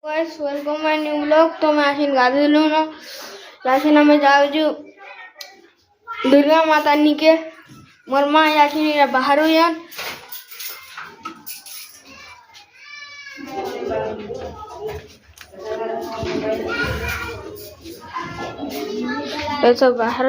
Guys welcome my new blog. तो मैं आसिन गाधेलु न आसिन हमें जाऊँ दुर्गा माता निके मोर माँ आसिन बाहर यान ऐसा बाहर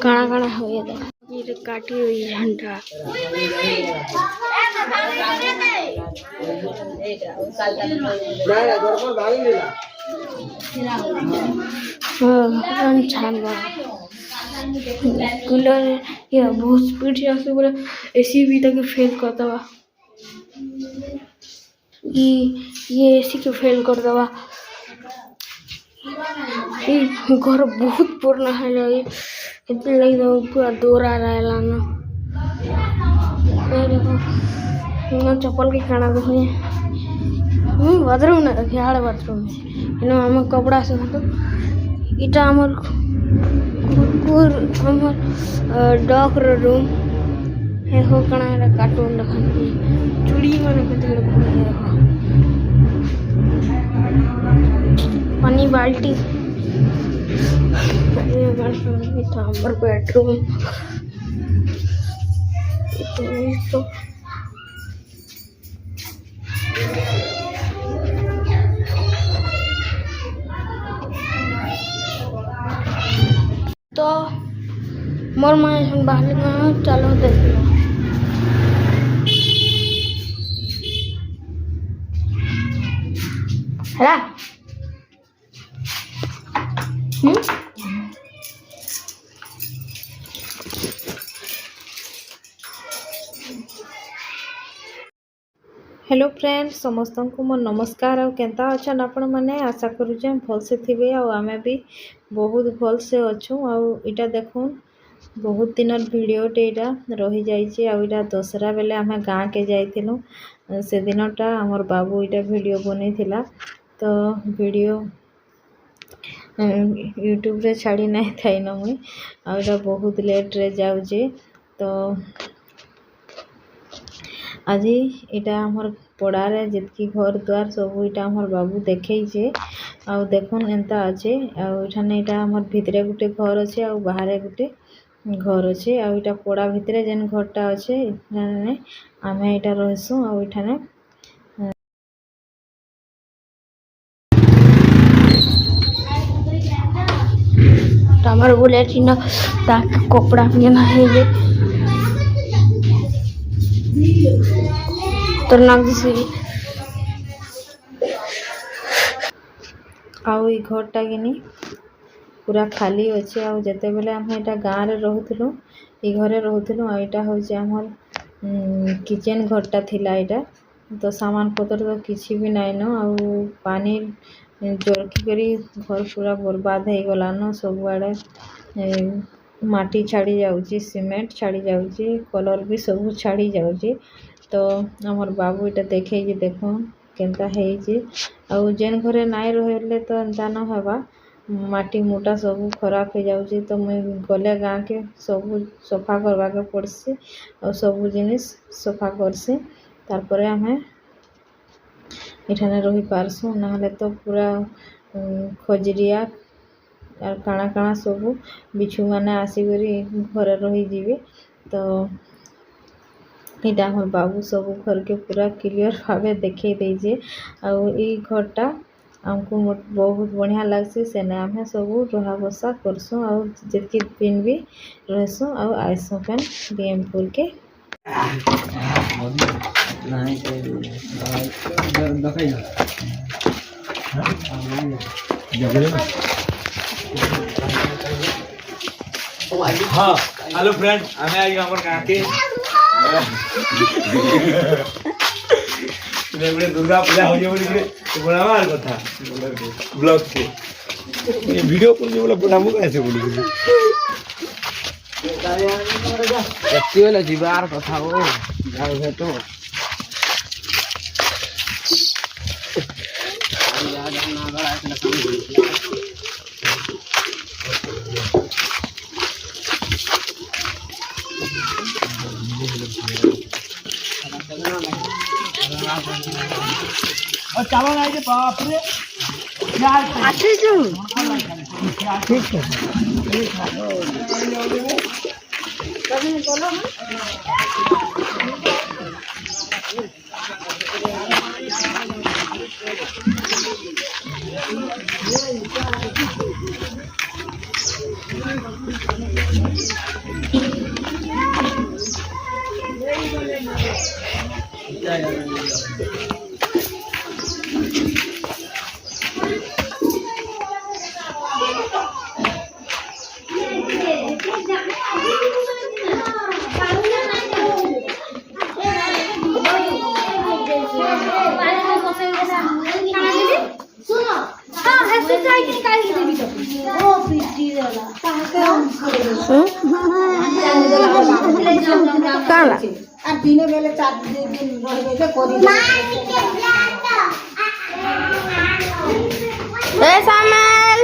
काना काना हो गया ये काटी हुई झंडा छान कूलर ये बहुत स्पीड से आसे बोले एसी भी तक फेल करता हुआ ये एसी को फेल कर दवा घर बहुत पुराना है लगे इतने लगी पूरा दौरा रहा ना देखो चप्पल के खाना देखिए बाथरूम ना रखे हाड़ बाथरूम में हम कपड़ा से तो इटा हमार कुकुर हमार डॉग रूम है हो कणा कार्टून रखा चूड़ी मैंने पानी बाल्टी हमार बेडरूम तो मोर माँ बाहर चलो देख है हेलो फ्रेंड्स समस्त को मोर नमस्कार आ केंता अच्छा आपण मैंने आशा करुचे भल से थे आमे भी बहुत भल से अच्छू आटा देखून बहुत दिन भिडियोटे यहाँ रही जाइए दशहरा बेले आम गाँ के जाइलु से दिनटा आमर बाबू यहाँ वीडियो बनी थिला तो वीडियो यूट्यूब रे छाड़ी नहीं थी न मुई आटा बहुत लेट रे जाऊे तो आज इटा हमर पड़ारे जितकी घर द्वार सब इटा हमर बाबू देखे आउ देखुन एंता अच्छे आठाने इटा हमर भितरे गुटे घर अच्छे आ बाहर गुटे घर अच्छे आटा पड़ा भितरे जेन घरटा अच्छे आम यहाँ रहसु आठाने हमार बोले कपड़ा पहना है ये तो आउ ई घरटा कि पूरा खाली अच्छे आउ जिते बेले आम यहाँ गाँव में रोलु ये घरे रोलु आईटा हूँ आमर किचेन घरटा थिला यहाँ तो सामान पतर तो किसी भी नाई न आउ पानी जोरकी करी घर पूरा बर्बाद हो गला न सब आड़े माटी छाड़ी जाऊँगी सीमेंट छाड़ी जाऊँगी कलर भी सब छाड़ी जाऊँगी तो आमर बाबू इटा देखे देखो केनता है आउ जेन घरे नाई रहे तो एंता न हवा माटी मोटा सब खराब हो जाऊँगी तो मुई गले गाँ के सब सफा करवा के पड़सी और सब जिनिस सफा करसी तारपरे आमे इठाने रही पारसु ना तो पूरा खजरिया और काना काना सब बिछु माने आसिकरी घरे रही जीवे तो यहाँ हमार बाबू सब घर के पूरा क्लियर भावे देखे दीजिए आउ ई घरटा आमको बहुत बढ़िया लगसी सेने आम सब रहा बसा करसु आउ जितकी दिन भी रहसु आउ आइसु पेन बीएमपुर के हाँ हेलो फ्रेंड हमें आज हमारे गाँव के दुर्गा पूजा हो जाए बोले तो बनावा कथा ब्लॉग के ये वीडियो कर जो बोला बनामु कैसे बोली एत्ती वाला जीवार कथा हो जाओ है तो सामान आए बाप रे यार अच्छे जो ठीक है कभी बोलो काला আর দিনে বেলে 4 দিন রইবে করি ए सामल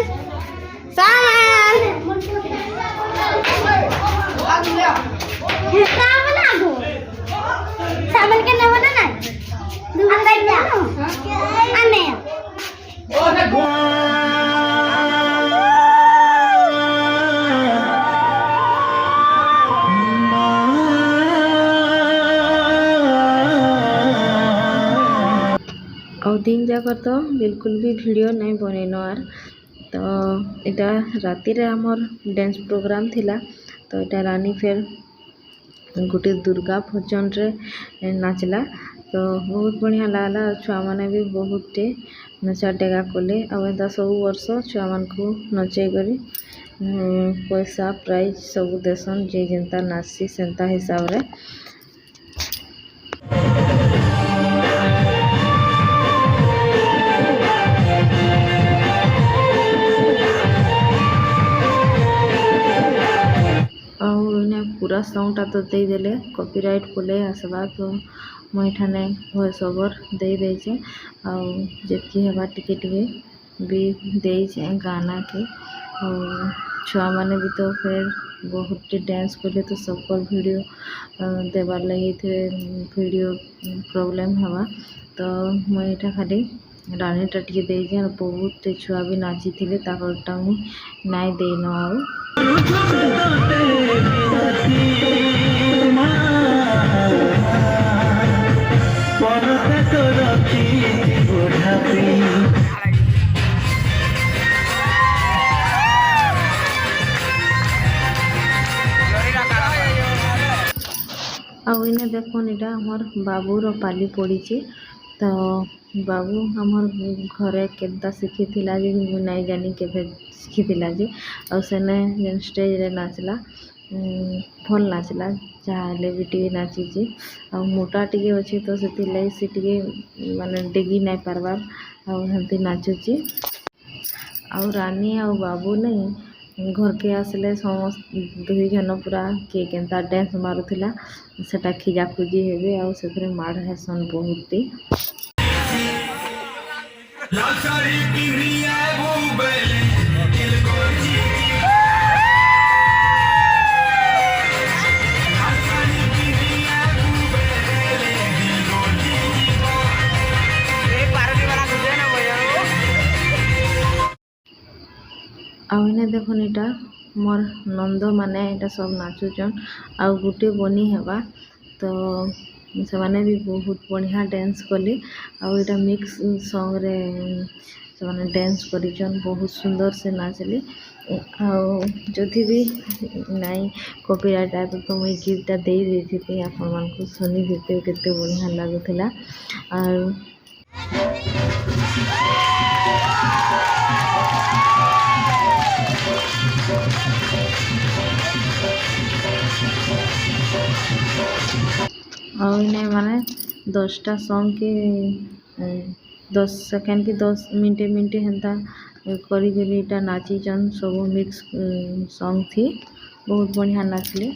सामल सामल के नाम ना ना अंदर जा आने और दिन जाक तो बिल्कुल भी वीडियो नहीं बनैन आर तो इटा राति रे हमर डांस प्रोग्राम थिला तो इटा रानी फिर गोटे दुर्गा भजन रे नाचला तो बहुत बढ़िया लागला छुआ माने भी बहुत टे नचा टेगा कले आ एंता सब वर्ष छुआ मान को नचै करी पैसा प्राइज सब देसन जे जेंता नाचसी सेंता हिसाब रे पूरा साउंडटा तो दे देले कॉपीराइट बोले आसबा तो मुई ठाने वॉइस ओवर दे देचे आ जेतकी हेबा टिके टिके भी देचे गाना के और छुआ माने भी तो फिर बहुत डांस करले तो सबको वीडियो देवार लगी थे वीडियो प्रॉब्लम हवा तो मुई एटा खाली रानीटा टिके देचे और बहुत छुआ भी नाची थिले ताकरटा मुई नाइ देनो आउ आने देखन इटा हमर बाबूर पाली पड़ी तो बाबू हमर घरे केदा शिखी थिला जे नहीं जानी के शिखी थिला जे और सेने जेन स्टेज रे नाचला भल नाचला जहाँ भी टी नाची आ मोटा टी अच्छे तो से सी टी माने डेगी नहीं पार्बार आमती नाचुची आ रानी आ बाबू नहीं घर के आसले समस्त दुई जन पूरा किए केनता डांस मारुला सेटा खिजाखुजी हेबे आ से माड़ हेसन बहुत आने देखन इटा मोर नंद माने इटा सब नाचुचन आ गुटे बनी हेबा तो से माने भी बहुत बढ़िया डांस कले आ इटा मिक्स सॉन्ग रे से माने डांस करिचन बहुत सुंदर से नाचले आ जदि भी नहीं कॉपीराइट आए तो मुई गीतटा दे देती आपण मान को सुनी देते केते बढ़िया लागुथिला और माने 10टा सॉन्ग के 10 सेकेंड की 10 मिनटे हेन्ता करी इटा नाचीचन सब मिक्स सॉन्ग थी बहुत बढ़िया नाचले।